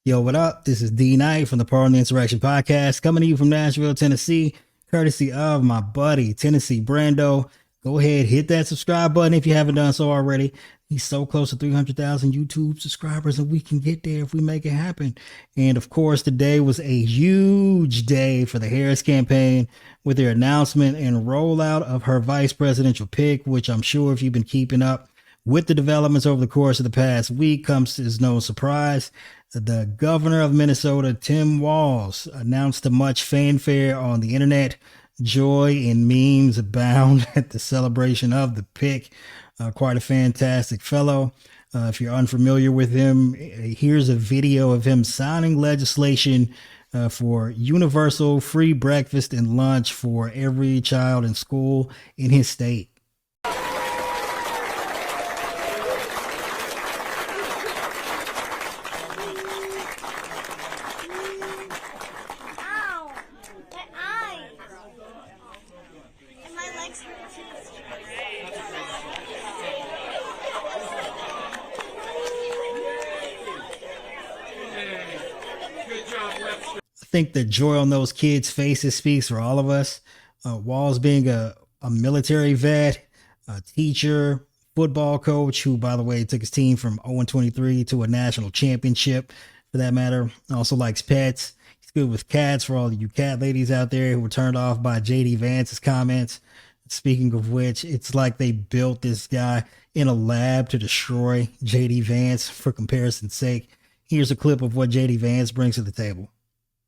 Yo, what up? This is D Knight from the Part of the Insurrection podcast, coming to you from Nashville, Tennessee, courtesy of my buddy, Tennessee Brando. Go ahead, hit that subscribe button if you haven't done so already. He's so close to 300,000 YouTube subscribers, and we can get there if we make it happen. And of course, today was a huge day for the Harris campaign with their announcement and rollout of her vice presidential pick, which I'm sure if you've been keeping up with the developments over the course of the past week comes as no surprise. The governor of Minnesota, Tim Walz, announced to much fanfare on the internet. Joy and memes abound at the celebration of the pick. Quite a fantastic fellow. If you're unfamiliar with him, here's a video of him signing legislation for universal free breakfast and lunch for every child in school in his state. I think the joy on those kids' faces speaks for all of us. Walz being a military vet, a teacher, football coach, who, by the way, took his team from 0-23 to a national championship, for that matter. Also likes pets. He's good with cats, for all of you cat ladies out there who were turned off by JD Vance's comments. Speaking of which, it's like they built this guy in a lab to destroy JD Vance, for comparison's sake. Here's a clip of what JD Vance brings to the table.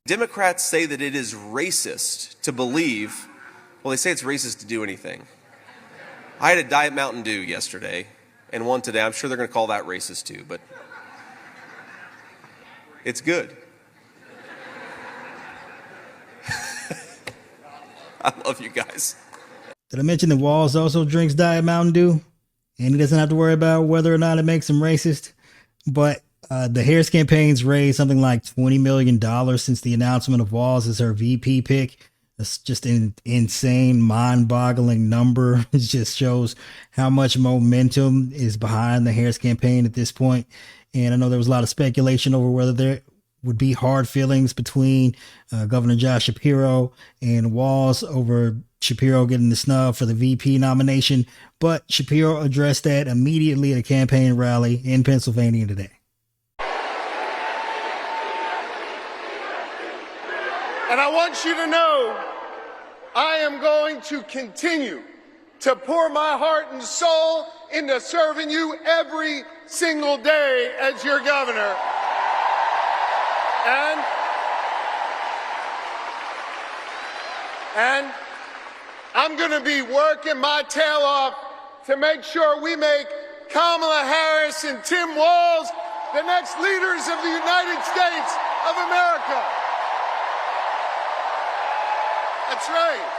Democrats say that it is racist to believe, well, they say it's racist to do anything. I had a Diet Mountain Dew yesterday and one today. I'm sure they're going to call that racist too, but it's good. I love you guys. Did I mention that Walz also drinks Diet Mountain Dew? And he doesn't have to worry about whether or not it makes him racist. But the Harris campaign's raised something like $20 million since the announcement of Walz as her VP pick. That's just an insane, mind-boggling number. It just shows how much momentum is behind the Harris campaign at this point. And I know there was a lot of speculation over whether there would be hard feelings between Governor Josh Shapiro and Walz over Shapiro getting the snub for the VP nomination. But Shapiro addressed that immediately at a campaign rally in Pennsylvania today. And I want you to know, I am going to continue to pour my heart and soul into serving you every single day as your governor. And I'm going to be working my tail off to make sure we make Kamala Harris and Tim Walz the next leaders of the United States of America. That's right.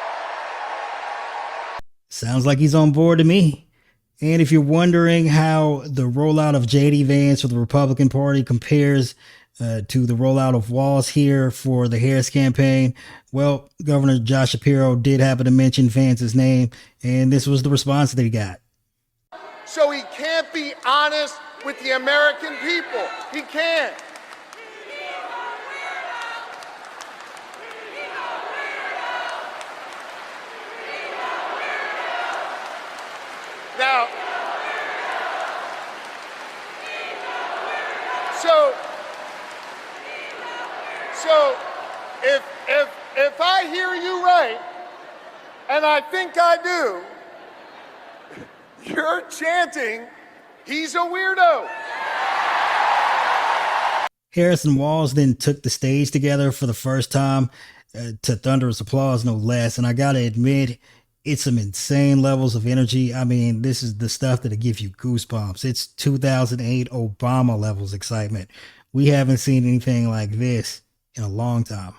Sounds like he's on board to me. And if you're wondering how the rollout of JD Vance for the Republican Party compares to the rollout of Walz here for the Harris campaign, well, Governor Josh Shapiro did happen to mention Vance's name, and this was the response that he got. So he can't be honest with the American people. He can't. Now, so if I hear you right, and I think I do, you're chanting, he's a weirdo. Harris and Walz then took the stage together for the first time to thunderous applause, no less. And I got to admit, it's some insane levels of energy. I mean, this is the stuff that'll give you goosebumps. It's 2008 Obama levels excitement. We haven't seen anything like this in a long time.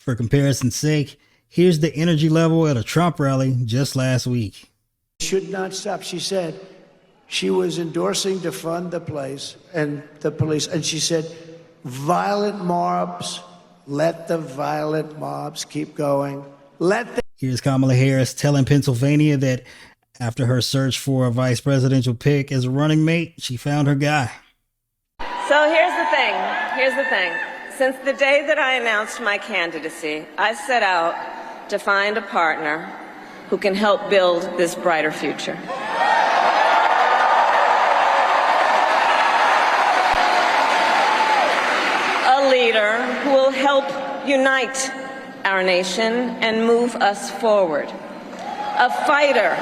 For comparison's sake, here's the energy level at a Trump rally just last week. Should not stop. She said she was endorsing to fund the police, and she said, violent mobs, let the violent mobs keep going. Here's Kamala Harris telling Pennsylvania that after her search for a vice presidential pick as a running mate, she found her guy. So here's the thing. Since the day that I announced my candidacy, I set out to find a partner who can help build this brighter future. A leader who will help unite our nation and move us forward. A fighter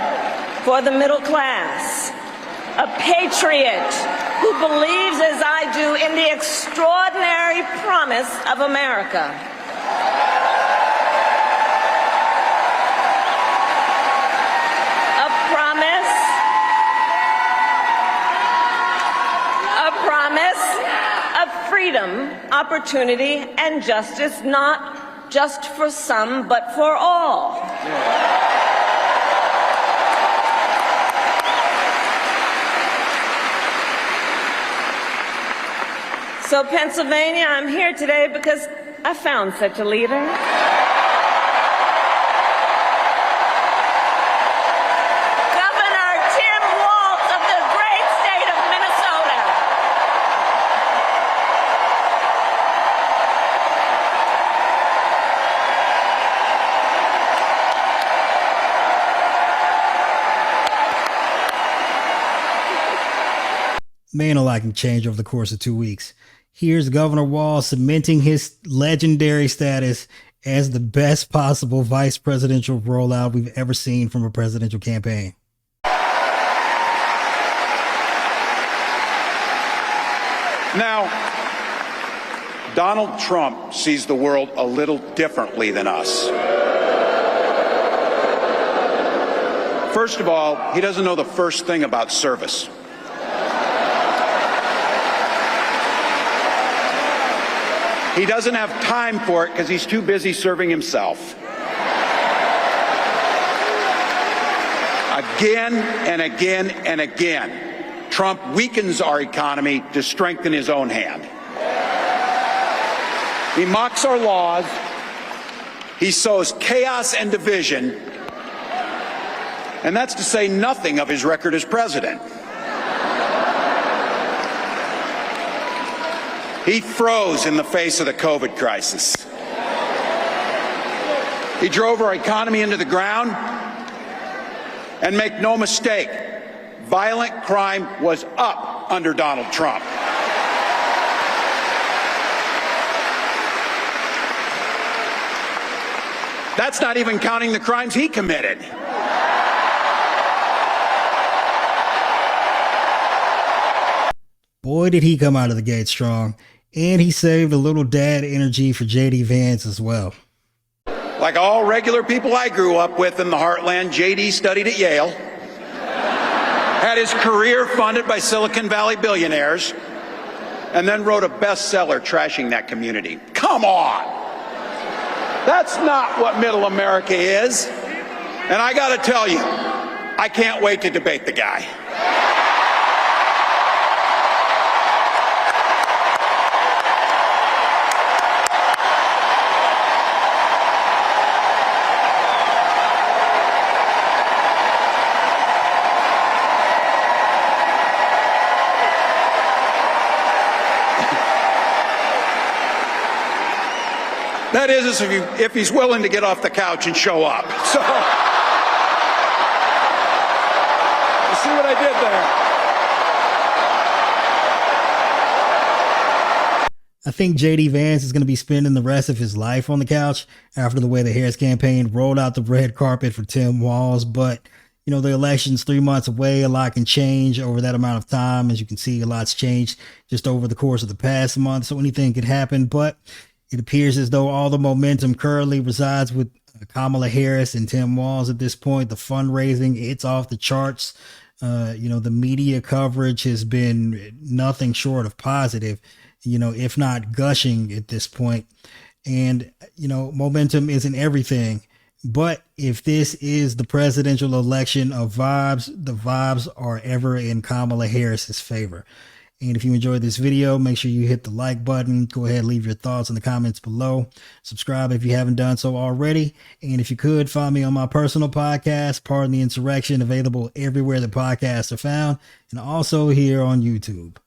for the middle class. A patriot who believes, as I do, in the extraordinary promise of America. A promise of freedom, opportunity, and justice, not just for some, but for all. So, Pennsylvania, I'm here today because I found such a leader. Governor Tim Walz of the great state of Minnesota. Man, a lot can change over the course of 2 weeks. Here's Governor Walz cementing his legendary status as the best possible vice presidential rollout we've ever seen from a presidential campaign. Now, Donald Trump sees the world a little differently than us. First of all, he doesn't know the first thing about service. He doesn't have time for it because he's too busy serving himself. Again and again and again, Trump weakens our economy to strengthen his own hand. He mocks our laws. He sows chaos and division. And that's to say nothing of his record as president. He froze in the face of the COVID crisis. He drove our economy into the ground. And make no mistake, violent crime was up under Donald Trump. That's not even counting the crimes he committed. Boy, did he come out of the gate strong. And he saved a little dad energy for J.D. Vance as well. Like all regular people I grew up with in the heartland, J.D. studied at Yale, had his career funded by Silicon Valley billionaires, and then wrote a bestseller trashing that community. Come on! That's not what middle America is. And I gotta tell you, I can't wait to debate the guy. That is, if he's willing to get off the couch and show up. So, you see what I did there? I think J.D. Vance is going to be spending the rest of his life on the couch after the way the Harris campaign rolled out the red carpet for Tim Walz. But, you know, the election's 3 months away. A lot can change over that amount of time. As you can see, a lot's changed just over the course of the past month. So anything could happen. But it appears as though all the momentum currently resides with Kamala Harris and Tim Walz at this point. The fundraising, it's off the charts. You know, the media coverage has been nothing short of positive, you know, if not gushing at this point. And, momentum isn't everything. But if this is the presidential election of vibes, the vibes are ever in Kamala Harris's favor. And if you enjoyed this video, make sure you hit the like button. Go ahead, leave your thoughts in the comments below. Subscribe if you haven't done so already. And if you could, find me on my personal podcast, Pardon the Insurrection, available everywhere the podcasts are found, and also here on YouTube.